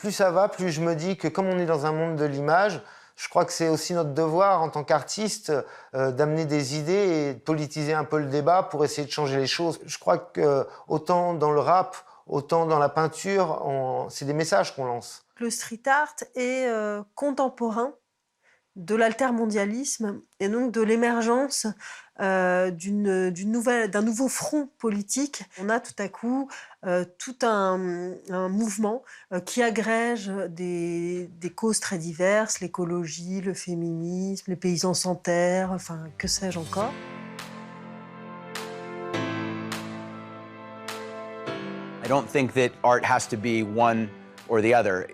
plus ça va, plus je me dis que comme on est dans un monde de l'image, je crois que c'est aussi notre devoir en tant qu'artiste d'amener des idées et de politiser un peu le débat pour essayer de changer les choses. Je crois que autant dans le rap, autant dans la peinture, c'est des messages qu'on lance. Le street art est contemporain de l'altermondialisme et donc de l'émergence d'un nouveau front politique. On a tout à coup tout un mouvement qui agrège des causes très diverses, l'écologie, le féminisme, les paysans sans terre, enfin que sais-je encore. I don't think that art has to be one or the other,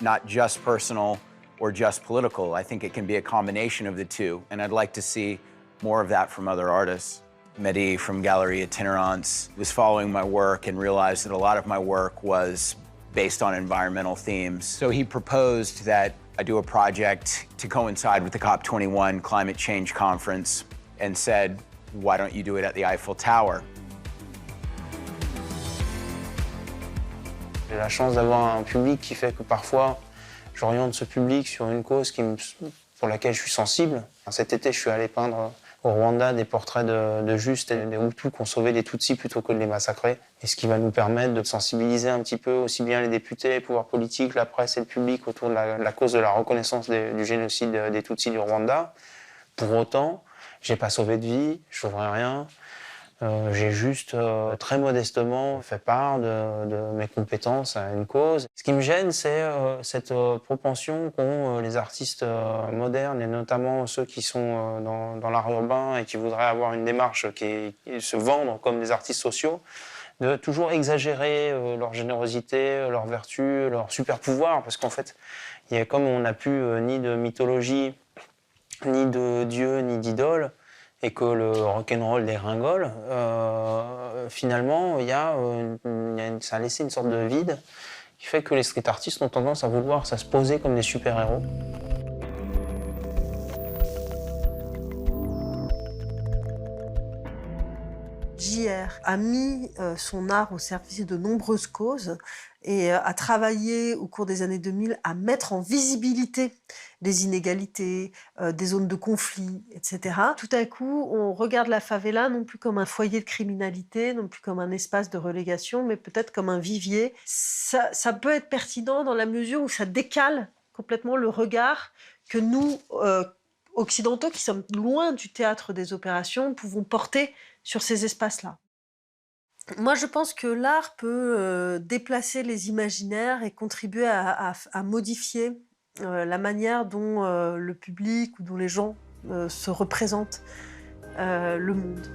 not just personal or just political. I think it can be a combination of the two, and I'd like to see more of that from other artists. Mehdi from Gallery Itinerance was following my work and realized that a lot of my work was based on environmental themes. So he proposed that I do a project to coincide with the COP21 climate change conference and said, why don't you do it at the Eiffel Tower? J'ai la chance d'avoir un public qui fait que parfois, j'oriente ce public sur une cause pour laquelle je suis sensible. Cet été, je suis allé peindre au Rwanda des portraits de Juste et des Hutus qui ont sauvé les Tutsis plutôt que de les massacrer. Et ce qui va nous permettre de sensibiliser un petit peu aussi bien les députés, les pouvoirs politiques, la presse et le public autour de la cause de la reconnaissance du génocide des Tutsis du Rwanda. Pour autant, j'ai pas sauvé de vie, je sauverai rien. J'ai juste très modestement fait part de mes compétences à une cause. Ce qui me gêne, c'est cette propension qu'ont les artistes modernes, et notamment ceux qui sont dans l'art urbain et qui voudraient avoir une démarche qui se vendre comme des artistes sociaux, de toujours exagérer leur générosité, leur vertu, leur super pouvoir, parce qu'en fait, comme on n'a plus ni de mythologie, ni de dieu, ni d'idole, et que le rock'n'roll dégringole, finalement, ça a laissé une sorte de vide qui fait que les street artistes ont tendance à vouloir se poser comme des super-héros. JR a mis son art au service de nombreuses causes et a travaillé au cours des années 2000 à mettre en visibilité les inégalités, des zones de conflit, etc. Tout à coup, on regarde la favela non plus comme un foyer de criminalité, non plus comme un espace de relégation, mais peut-être comme un vivier. Ça peut être pertinent dans la mesure où ça décale complètement le regard que nous, occidentaux, qui sommes loin du théâtre des opérations, pouvons porter sur ces espaces-là. Moi, je pense que l'art peut déplacer les imaginaires et contribuer à modifier la manière dont le public ou dont les gens se représentent le monde.